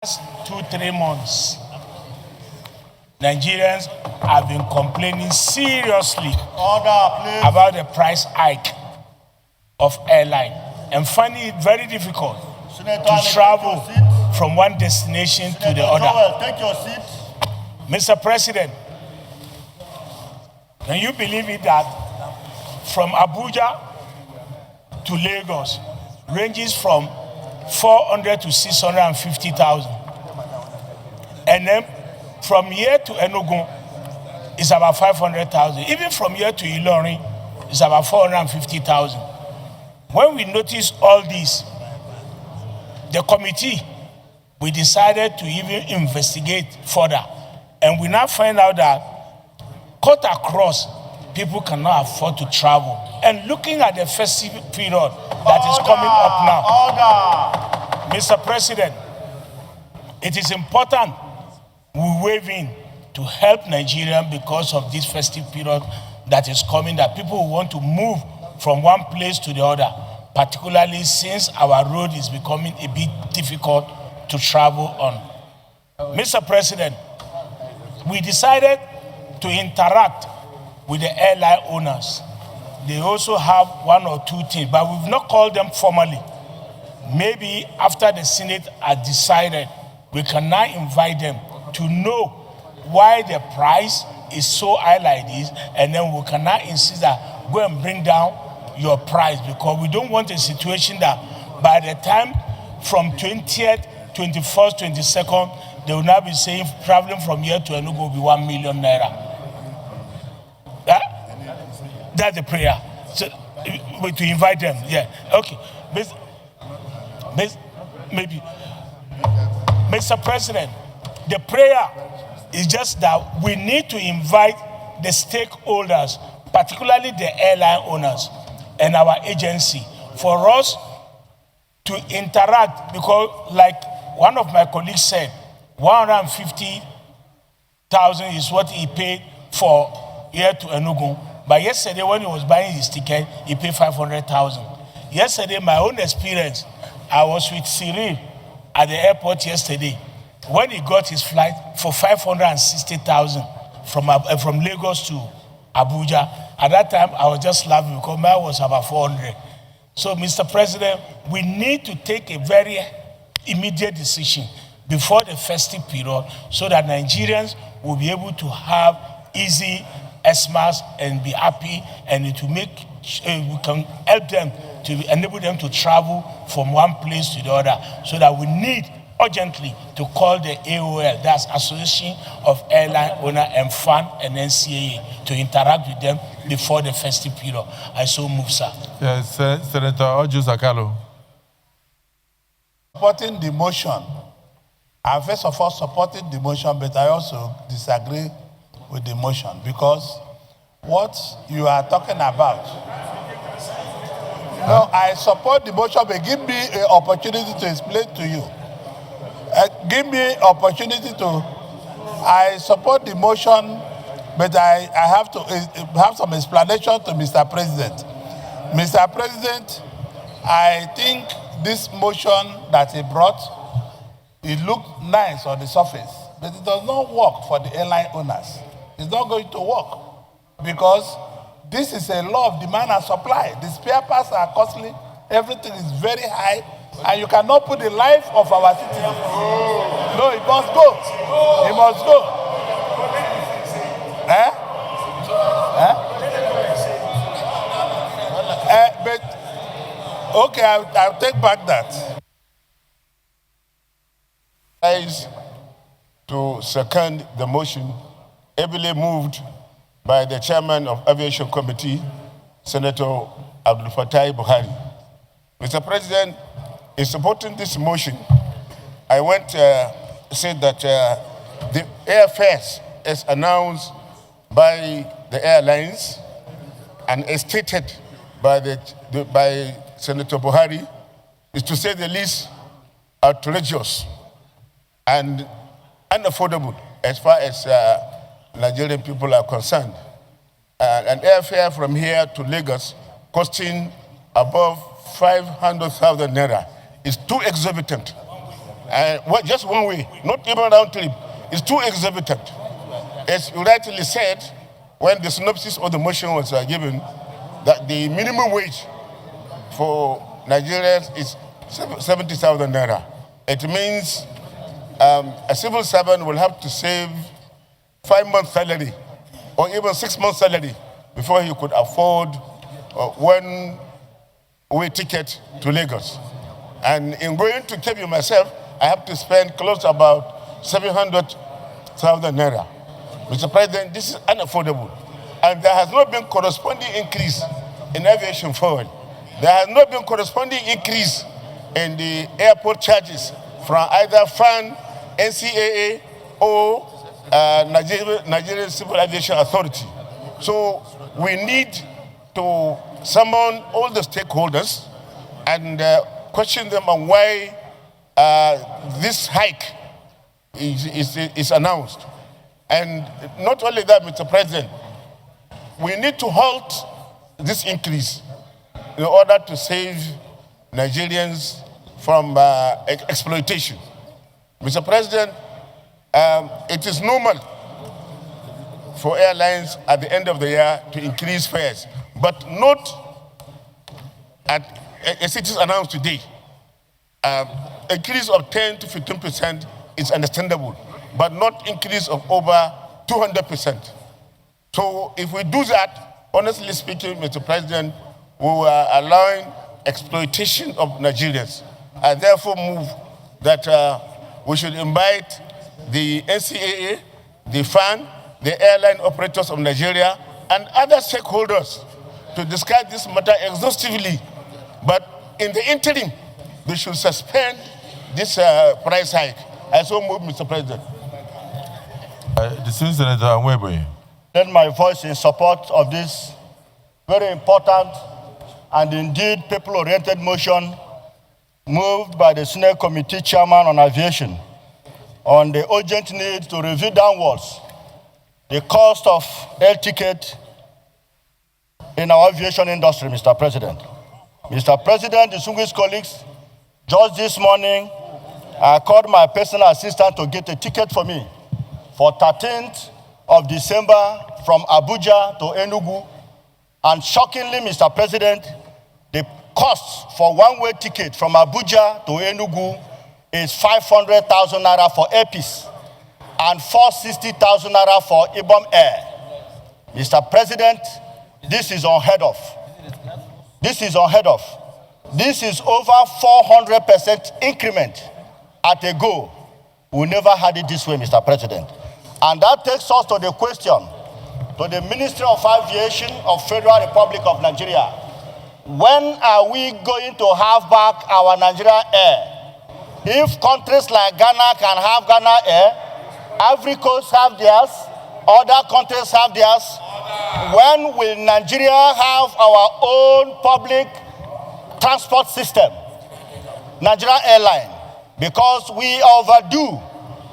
last 2-3 months, Nigerians have been complaining seriously about the price hike of airline and finding it very difficult to travel from one destination to the other. Take your seat. Mr. President, can you believe it that from Abuja to Lagos ranges from 400 to 650,000, and then from here to Enugu is about 500,000. Even from here to Ilorin is about 450,000. When we noticed all this, the committee, we decided to even investigate further, and we now find out that cut across, people cannot afford to travel. And looking at the festive period that is coming up now, Mr. President, it is important we wave in to help Nigerians because of this festive period that is coming, that people want to move from one place to the other, particularly since our road is becoming a bit difficult to travel on. Mr. President, we decided to interact with the airline owners. They also have one or two things, but we've not called them formally. Maybe after the Senate has decided, we can now invite them to know why the price is so high like this, and then we can now insist that go and bring down your price, because we don't want a situation that by the time from 20th, 21st, 22nd, they will now be saying traveling from here to Enugu will be 1 million naira. That's the prayer. So, to invite them, yeah. Okay. Maybe. Mr. President, the prayer is just that we need to invite the stakeholders, particularly the airline owners and our agency, for us to interact, because like one of my colleagues said, 150,000 is what he paid for here to Enugu. But yesterday, when he was buying his ticket, he paid 500,000. Yesterday, my own experience, I was with Cyril at the airport yesterday. When he got his flight for 560,000 from Lagos to Abuja, at that time, I was just laughing because mine was about 400. So, Mr. President, we need to take a very immediate decision before the festive period so that Nigerians will be able to have easy Xmas and be happy, and it will make we can help them to enable them to travel from one place to the other. So that we need urgently to call the AOL, that's Association of Airline Owner and Fund, and NCAA, to interact with them before the festive period. I so move, sir. Yes, Senator Oju Zakalo. Supporting the motion. I'm first of all supporting the motion, but I also disagree with the motion, because what you are talking about. No, I support the motion, but give me an opportunity to explain to you. Give me opportunity to. I support the motion, but I have to have some explanation to Mr. President. Mr. President, I think this motion that he brought, it looked nice on the surface, but it does not work for the airline owners. It's not going to work, because this is a law of demand and supply. The spare parts are costly. Everything is very high, and you cannot put the life of our citizens. No, it must go. It must go. But okay, I'll take back that. To second the motion, ably moved by the chairman of Aviation Committee, Senator Abdul Fattah Buhari. Mr. President, in supporting this motion, I want to say that the airfares, as announced by the airlines and as stated by Senator Buhari, is, to say the least, outrageous and unaffordable as far as Nigerian people are concerned. An airfare from here to Lagos costing above 500,000 naira is too exorbitant. just one way, not even round trip, is too exorbitant. As you rightly said, when the synopsis of the motion was given, that the minimum wage for Nigerians is 70,000 naira. It means a civil servant will have to save 5 months' salary or even 6 months' salary before he could afford one-way ticket to Lagos. And in going to Kebbi myself, I have to spend close to about 700,000 naira. Mr. President, this is unaffordable. And there has not been corresponding increase in aviation fuel. There has not been corresponding increase in the airport charges from either FAN, NCAA, or Nigerian Civil Aviation Authority. So we need to summon all the stakeholders and question them on why this hike is announced. And not only that, Mr. President, we need to halt this increase in order to save Nigerians from exploitation. Mr. President, it is normal for airlines at the end of the year to increase fares, but not as it is announced today. Increase of 10 to 15% is understandable, but not increase of over 200%. So if we do that, honestly speaking, Mr. President, we are allowing exploitation of Nigerians. I therefore move that we should invite the NCAA, the FAN, the airline operators of Nigeria, and other stakeholders to discuss this matter exhaustively. But in the interim, they should suspend this price hike. I so move, Mr. President. Distinguished Senator Mgbeke. Lend my voice in support of this very important and indeed people-oriented motion moved by the Senate Committee Chairman on Aviation on the urgent need to review downwards the cost of air ticket in our aviation industry, Mr. President. Mr. President, distinguished colleagues, just this morning, I called my personal assistant to get a ticket for me for 13th of December from Abuja to Enugu. And shockingly, Mr. President, the cost for one-way ticket from Abuja to Enugu is 500,000 naira for Airpeace and 460,000 naira for Ibom Air. Mr. President, this is unheard of. This is unheard of. This is over 400% increment at a go. We never had it this way, Mr. President. And that takes us to the question to the Ministry of Aviation of Federal Republic of Nigeria. When are we going to have back our Nigeria Air? If countries like Ghana can have Ghana Air, Ivory Coast have theirs, other countries have theirs, when will Nigeria have our own public transport system, Nigeria Airline? Because we are overdue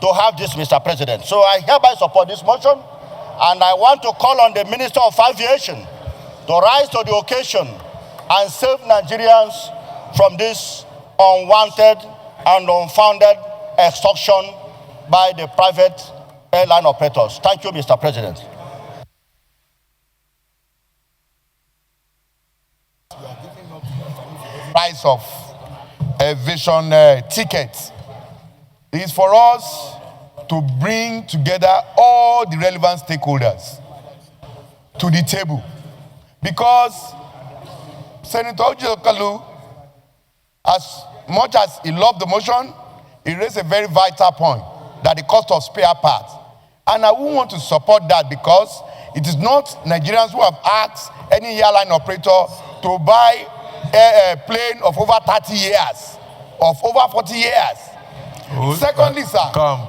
to have this, Mr. President. So I hereby support this motion, and I want to call on the Minister of Aviation to rise to the occasion and save Nigerians from this unwanted and unfounded extortion by the private airline operators. Thank you, Mr. President. Price of aviation tickets is for us to bring together all the relevant stakeholders to the table, because Senator Ojuakalu, as much as he loved the motion, he raised a very vital point, that the cost of spare parts. And I would want to support that, because it is not Nigerians who have asked any airline operator to buy a plane of over 30 years, of over 40 years. Secondly, sir. Come.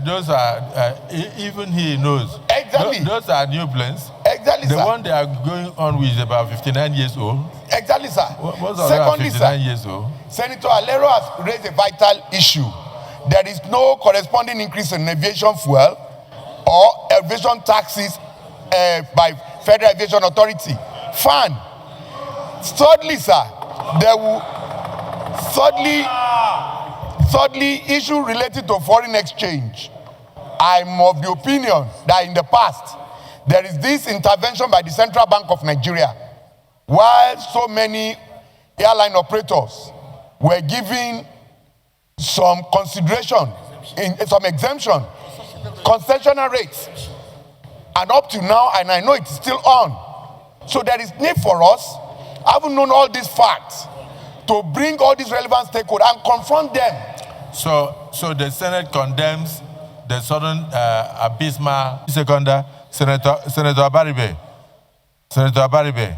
Those are, even he knows. Exactly. Those are new planes. Exactly, the sir. one they are going on with is about 59 years old. Exactly, sir. What's Secondly, 59 sir, years old? Senator Alero has raised a vital issue. There is no corresponding increase in aviation fuel or aviation taxes by Federal Aviation Authority. FAN. Thirdly, sir, Thirdly, issue related to foreign exchange. I'm of the opinion that in the past, there is this intervention by the Central Bank of Nigeria, while so many airline operators were given some consideration, in some exemption, concessional rates. And up to now, and I know it's still on. So there is need for us, having known all these facts, to bring all these relevant stakeholders and confront them. So the Senate condemns the sudden abysmal seconder, Senator Abaribe. Senator Abaribe,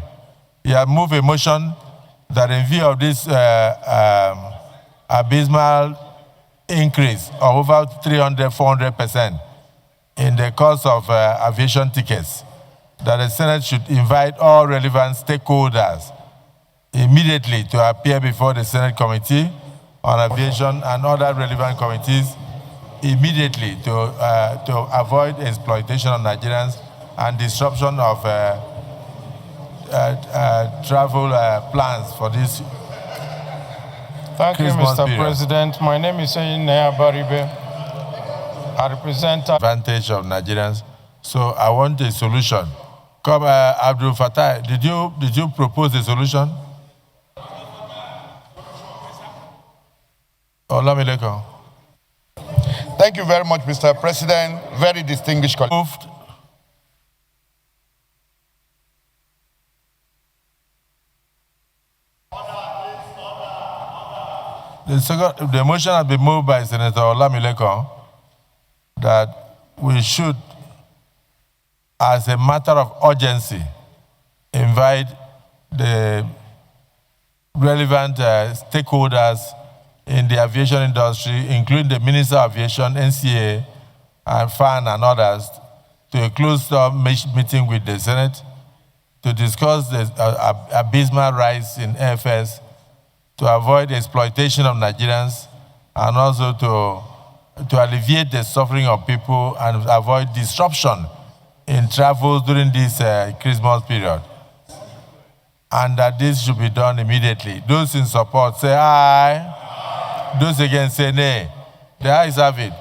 he has moved a motion that in view of this abysmal increase of over 300–400% in the cost of aviation tickets, that the Senate should invite all relevant stakeholders immediately to appear before the Senate Committee on Aviation and other relevant committees immediately to avoid exploitation of Nigerians and disruption of travel plans for this Thank you, Christmas Mr. period. President. My name is Naya Baribe. I represent advantage of Nigerians. So I want a solution. Come, Abdul Fattah, did you propose a solution? Olamileko. Thank you very much, Mr. President. Very distinguished colleague. Moved. The motion has been moved by Senator Olamileko that we should, as a matter of urgency, invite the relevant stakeholders in the aviation industry, including the Minister of Aviation, NCA, and FAN and others, to a closed-door meeting with the Senate to discuss the abysmal rise in airfares, to avoid exploitation of Nigerians, and also to alleviate the suffering of people and avoid disruption in travel during this Christmas period. And that this should be done immediately. Those in support say aye. Those against say nay. The ayes have it.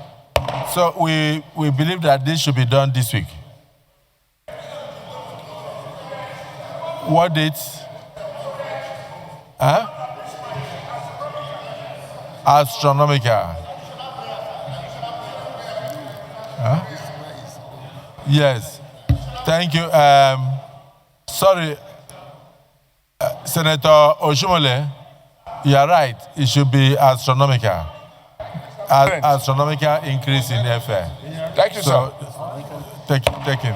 So we believe that this should be done this week. What dates? Huh? Astronomical. Huh? Yes. Thank you. Sorry, Senator Oshumole, you are right. It should be astronomical. Astronomical increase in airfare. Thank you, sir. So, take him.